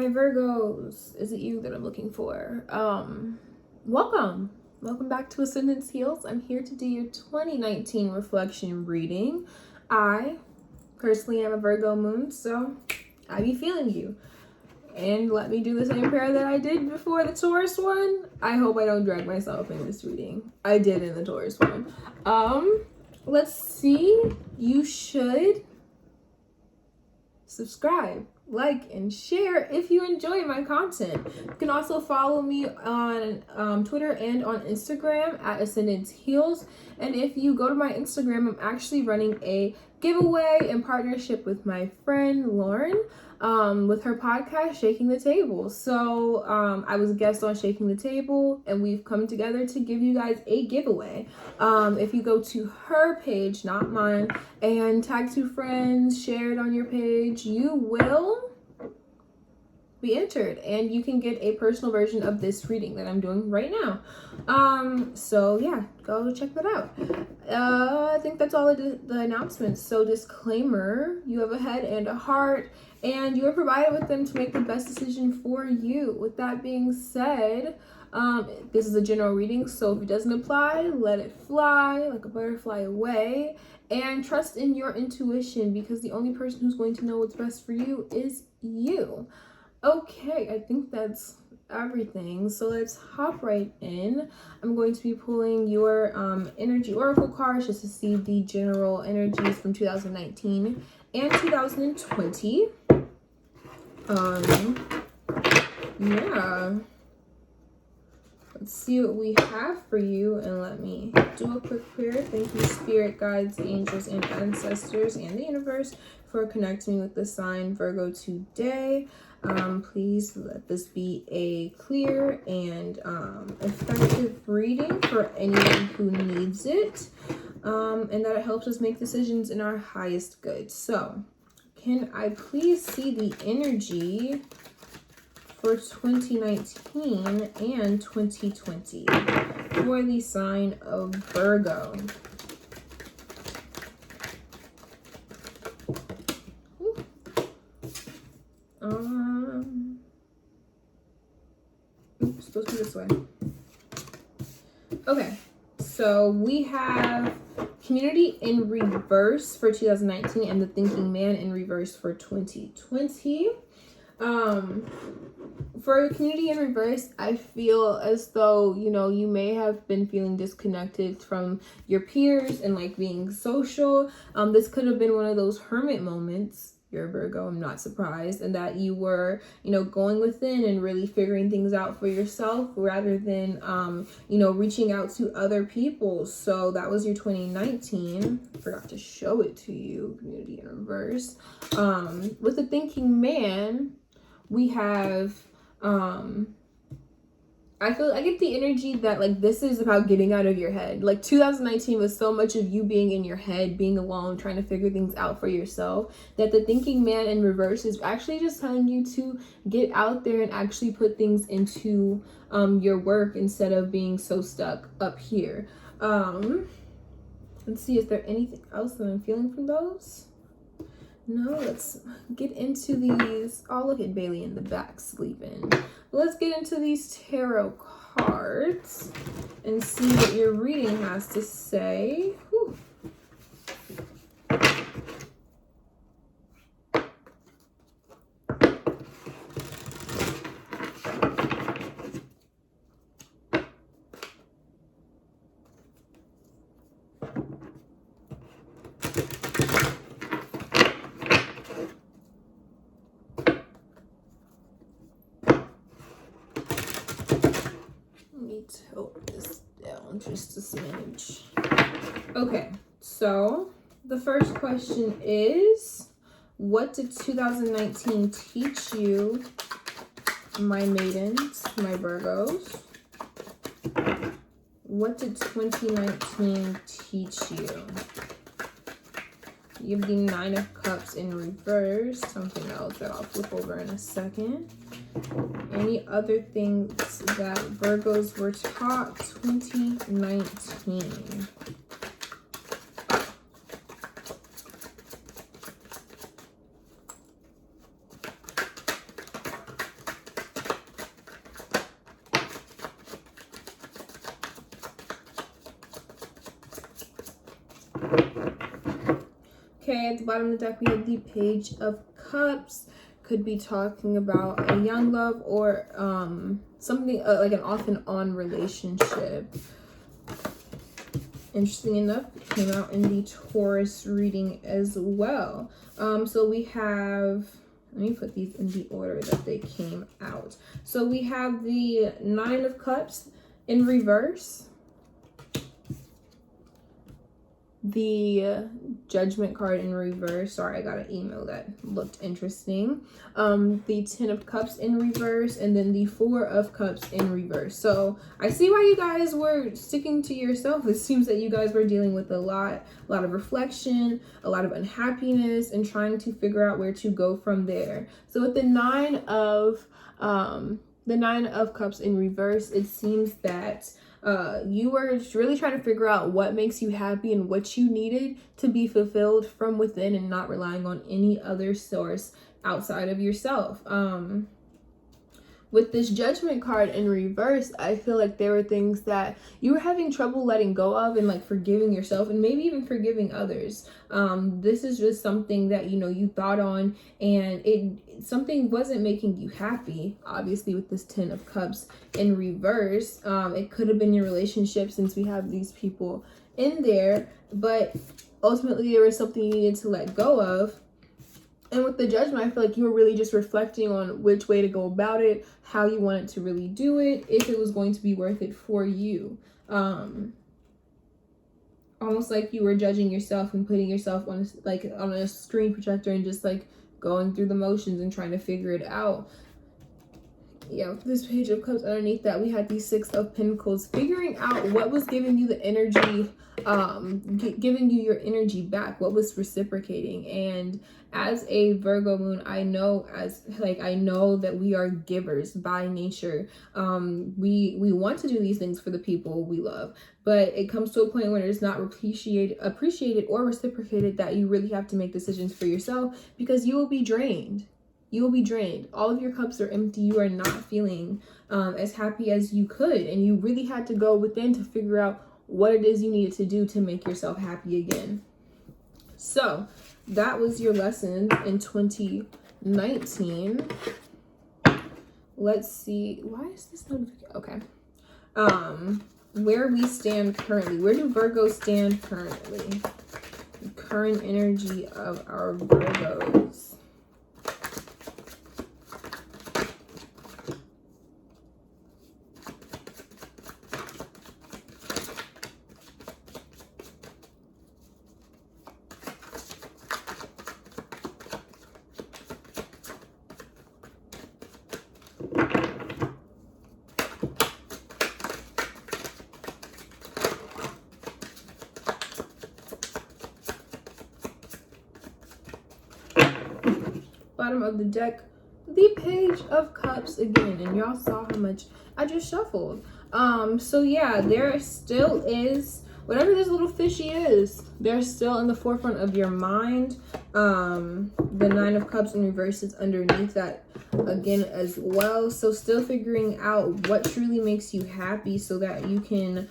my Virgos. Is it you that I'm looking for? Welcome back to Ascendance Heals. I'm here to do your 2019 reflection reading. I personally am a Virgo moon, so I be feeling you. And let me do the same prayer that I did before the Taurus one. I hope I don't drag myself in this reading. I did in the Taurus one. Let's see. You should subscribe, like, and share if you enjoy my content. You can also follow me on Twitter and on Instagram at Ascendance Heals. And if you go to my Instagram, I'm actually running a giveaway in partnership with my friend Lauren, with her podcast Shaking the Table. So I was a guest on Shaking the Table, and we've come together to give you guys a giveaway. If you go to her page, not mine, and tag 2 friends, share it on your page, you will be entered, and you can get a personal version of this reading that I'm doing right now. So yeah, go check that out. I think that's all the announcements. So disclaimer, you have a head and a heart, and you are provided with them to make the best decision for you. With that being said, this is a general reading, so if it doesn't apply, let it fly like a butterfly away, and trust in your intuition, because the only person who's going to know what's best for you is you. Okay, I think that's everything, so let's hop right in. I'm going to be pulling your energy oracle cards just to see the general energies from 2019 and 2020. Yeah, let's see what we have for you, and let me do a quick prayer. Thank you, spirit guides, angels, and ancestors, and the universe for connecting me with the sign Virgo today. Please let this be a clear and effective reading for anyone who needs it, and that it helps us make decisions in our highest good. So, can I please see the energy for 2019 and 2020 for the sign of Virgo? Oops, supposed to be this way. Okay, so we have Community in reverse for 2019 and the Thinking Man in reverse for 2020. For Community in reverse, I feel as though, you may have been feeling disconnected from your peers and like being social. This could have been one of those hermit moments. You're a Virgo, I'm not surprised, and that you were, going within and really figuring things out for yourself rather than, reaching out to other people. So that was your 2019. Forgot to show it to you, Community in reverse. With the Thinking Man, we have, I get the energy that like this is about getting out of your head. Like 2019 was so much of you being in your head, being alone, trying to figure things out for yourself, that the Thinking Man in reverse is actually just telling you to get out there and actually put things into your work instead of being so stuck up here. Let's see, is there anything else that I'm feeling from those? No, let's get into these. Oh, look at Bailey in the back sleeping. Let's get into these tarot cards and see what your reading has to say. Whew. Tilt this down just a smidge. Okay, so the first question is, what did 2019 teach you, my maidens, my Virgos? What did 2019 teach you? You have the 9 of Cups in reverse, something else that I'll flip over in a second. Any other things that Virgos were taught 2019? Okay, at the bottom of the deck we have the Page of Cups. Could be talking about a young love or something like an off and on relationship. Interesting enough, it came out in the Taurus reading as well. So we have, let me put these in the order that they came out. So we have the Nine of Cups in reverse, the Judgment card in reverse. Sorry, I got an email that looked interesting. The Ten of Cups in reverse, and then the Four of Cups in reverse. So I see why you guys were sticking to yourself. It seems that you guys were dealing with a lot of reflection, a lot of unhappiness, and trying to figure out where to go from there. So with the Nine of Cups in reverse, it seems that you were really trying to figure out what makes you happy and what you needed to be fulfilled from within, and not relying on any other source outside of yourself. With this Judgment card in reverse, I feel like there were things that you were having trouble letting go of, and like forgiving yourself, and maybe even forgiving others. This is just something that, you know, you thought on, and something wasn't making you happy. Obviously, with this Ten of Cups in reverse, it could have been your relationship, since we have these people in there, but ultimately there was something you needed to let go of. And with the Judgment, I feel like you were really just reflecting on which way to go about it, how you wanted to really do it, if it was going to be worth it for you. Almost like you were judging yourself and putting yourself on a screen projector and just like going through the motions and trying to figure it out. Yeah, with this Page of Cups underneath that, we had the Six of Pentacles, figuring out what was giving you the energy, giving you your energy back, what was reciprocating. And as a Virgo moon, I know that we are givers by nature. We want to do these things for the people we love, but it comes to a point where it's not appreciated or reciprocated, that you really have to make decisions for yourself, because you will be drained. You will be drained. All of your cups are empty. You are not feeling as happy as you could. And you really had to go within to figure out what it is you needed to do to make yourself happy again. So that was your lesson in 2019. Let's see. Why is this notification? Okay. Where we stand currently. Where do Virgos stand currently? The current energy of our Virgos. Bottom of the deck, the Page of Cups again, and y'all saw how much I just shuffled. So yeah, there still is, whatever this little fishy is, they're still in the forefront of your mind. The Nine of Cups in reverse is underneath that again as well. So still figuring out what truly makes you happy, so that you can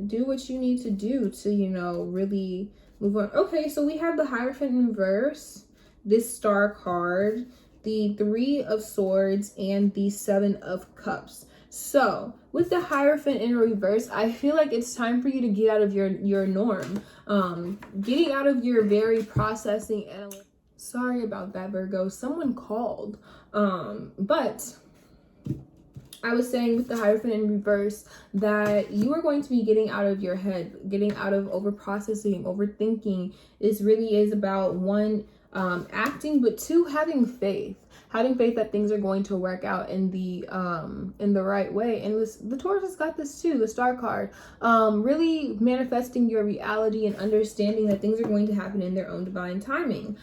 do what you need to do to, you know, really move on. Okay, so we have the Hierophant in reverse, this Star card, the Three of Swords, and the Seven of Cups. So with the Hierophant in reverse, I feel like it's time for you to get out of your norm, getting out of your very processing and sorry about that, Virgo, someone called. But I was saying with the Hierophant in reverse that you are going to be getting out of your head, getting out of over processing, overthinking. This really is about one, acting, but two, having faith that things are going to work out in the right way. And the Taurus has got this too, the Star card, really manifesting your reality and understanding that things are going to happen in their own divine timing.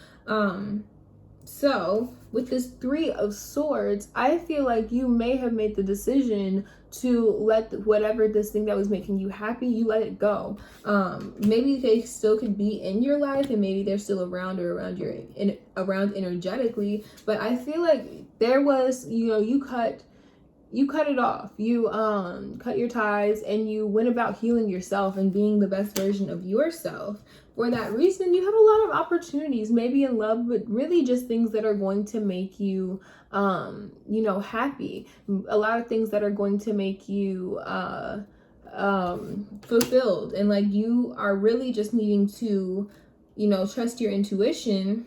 So with this Three of Swords, I feel like you may have made the decision to let whatever this thing that was making you happy, you let it go. Maybe they still could be in your life, and maybe they're still around or around energetically, but I feel like there was, you know, you cut you cut it off. You cut your ties and you went about healing yourself and being the best version of yourself. For that reason, you have a lot of opportunities, maybe in love, but really just things that are going to make you you know, happy. A lot of things that are going to make you fulfilled, and like you are really just needing to, you know, trust your intuition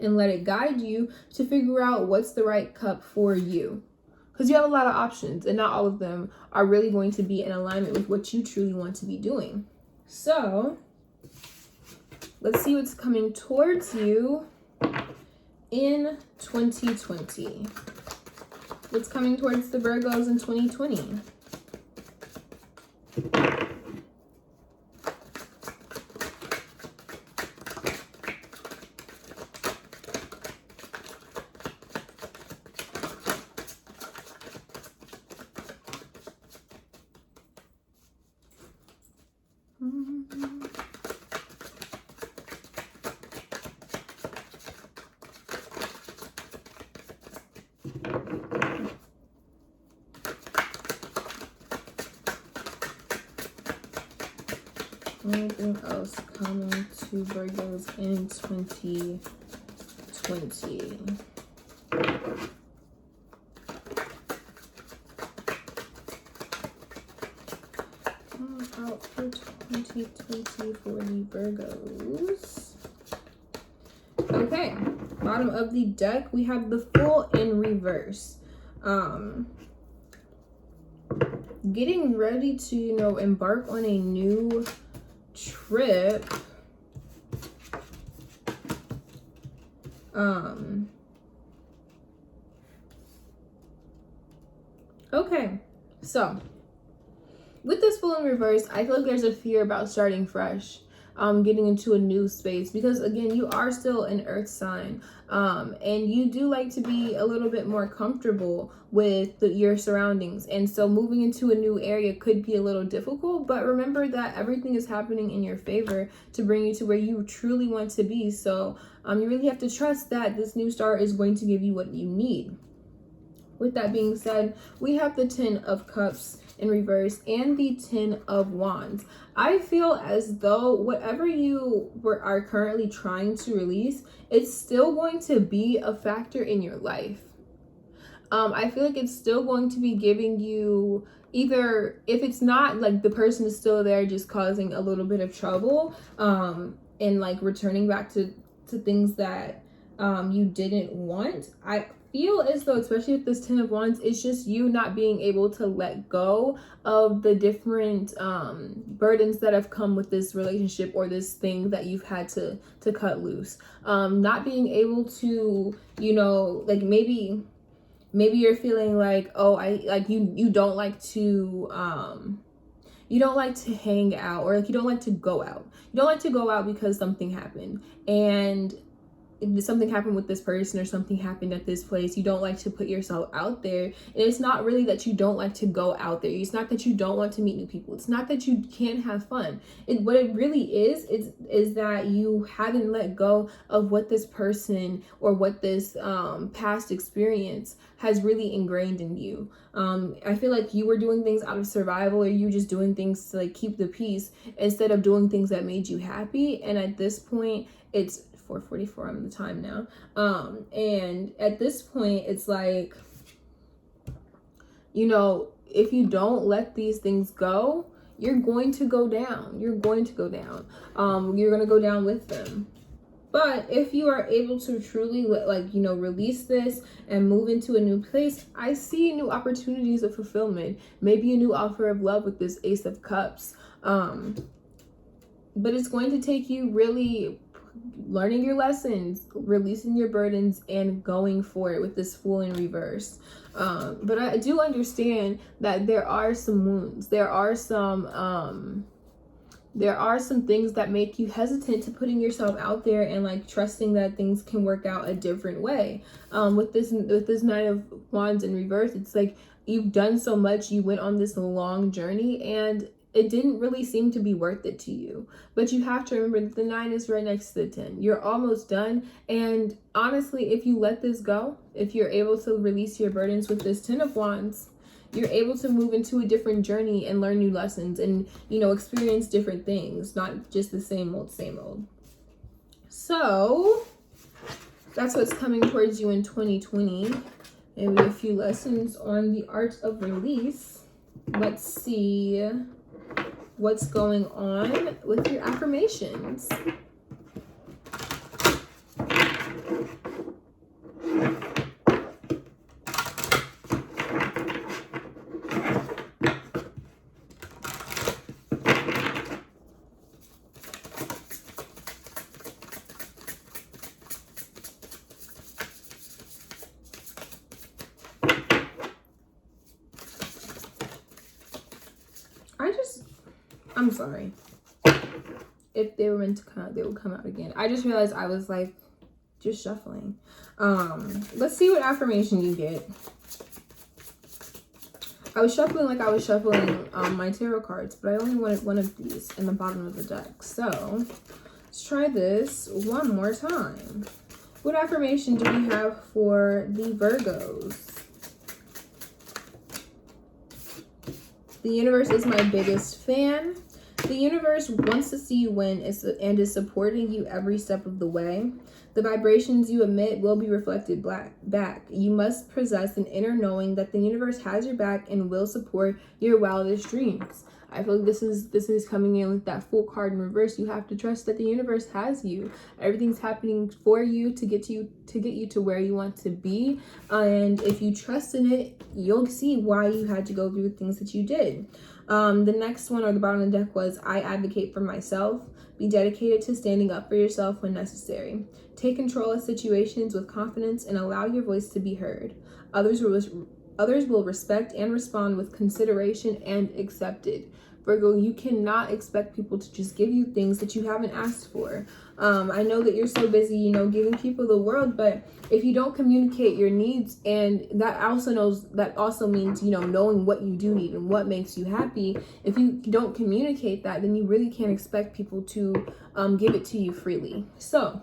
and let it guide you to figure out what's the right cup for you. Because you have a lot of options and not all of them are really going to be in alignment with what you truly want to be doing. So let's see what's coming towards you in 2020. What's coming towards the Virgos in 2020? Anything else coming to Virgos in 2020? Out for 2020 for the Virgos. Okay, bottom of the deck, we have the Fool in reverse. Getting ready to, you know, embark on a new trip. Okay, so with this Fool in reverse, I feel like there's a fear about starting fresh, getting into a new space, because again, you are still an earth sign, and you do like to be a little bit more comfortable with your surroundings, and so moving into a new area could be a little difficult, but remember that everything is happening in your favor to bring you to where you truly want to be. So you really have to trust that this new start is going to give you what you need. With that being said, we have the 10 of Cups in reverse and the 10 of Wands. I feel as though whatever you are currently trying to release, it's still going to be a factor in your life. I feel like it's still going to be giving you, either if it's not like the person is still there just causing a little bit of trouble, and like returning back to things that you didn't want. I feel as though, especially with this 10 of Wands, it's just you not being able to let go of the different burdens that have come with this relationship or this thing that you've had to cut loose. Not being able to, you know, like maybe you're feeling like, oh, you don't like to you don't like to hang out, or like you don't like to go out. You don't like to go out because something happened, and something happened with this person, or something happened at this place. You don't like to put yourself out there. And it's not really that you don't like to go out there. It's not that you don't want to meet new people. It's not that you can't have fun. What it really is that you haven't let go of what this person or what this past experience has really ingrained in you. I feel like you were doing things out of survival, or you just doing things to like keep the peace instead of doing things that made you happy. And at this point, it's 4:44 on the time now. And at this point, it's like, you know, if you don't let these things go, you're going to go down. You're going to go down. You're going to go down with them. But if you are able to truly, like, you know, release this and move into a new place, I see new opportunities of fulfillment. Maybe a new offer of love with this Ace of Cups. But it's going to take you really learning your lessons, releasing your burdens, and going for it with this Fool in reverse. But I do understand that there are some wounds. There are some things that make you hesitant to putting yourself out there and like trusting that things can work out a different way. With this Knight of Wands in reverse, it's like you've done so much, you went on this long journey, and it didn't really seem to be worth it to you. But you have to remember that the 9 is right next to the 10. You're almost done. And honestly, if you let this go, if you're able to release your burdens with this 10 of Wands, you're able to move into a different journey and learn new lessons and, you know, experience different things, not just the same old, same old. So that's what's coming towards you in 2020. Maybe a few lessons on the art of release. Let's see what's going on with your affirmations. I'm sorry. If they were meant to come out, they would come out again. I just realized I was like just shuffling. Let's see what affirmation you get. I was shuffling like I was shuffling my tarot cards, but I only wanted one of these in the bottom of the deck. So let's try this one more time. What affirmation do we have for the Virgos? The universe is my biggest fan. The universe wants to see you win and is supporting you every step of the way. The vibrations you emit will be reflected back. You must possess an inner knowing that the universe has your back and will support your wildest dreams. I feel like this is coming in with that Fool card in reverse. You have to trust that the universe has you. Everything's happening for you to get you to where you want to be. And if you trust in it, you'll see why you had to go through the things that you did. The next one, or the bottom of the deck, was I advocate for myself. Be dedicated to standing up for yourself when necessary. Take control of situations with confidence and allow your voice to be heard. Others will respect and respond with consideration and accept it. Virgo, you cannot expect people to just give you things that you haven't asked for. I know that you're so busy, you know, giving people the world, but if you don't communicate your needs, and that also means, you know, knowing what you do need and what makes you happy. If you don't communicate that, then you really can't expect people to give it to you freely. So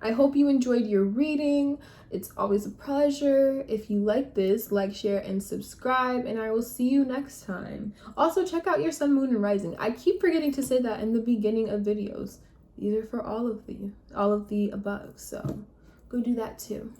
I hope you enjoyed your reading. It's always a pleasure. If you like this, like, share, and subscribe, and I will see you next time. Also, check out your sun, moon, and rising. I keep forgetting to say that in the beginning of videos. These are for all of the above, so go do that too.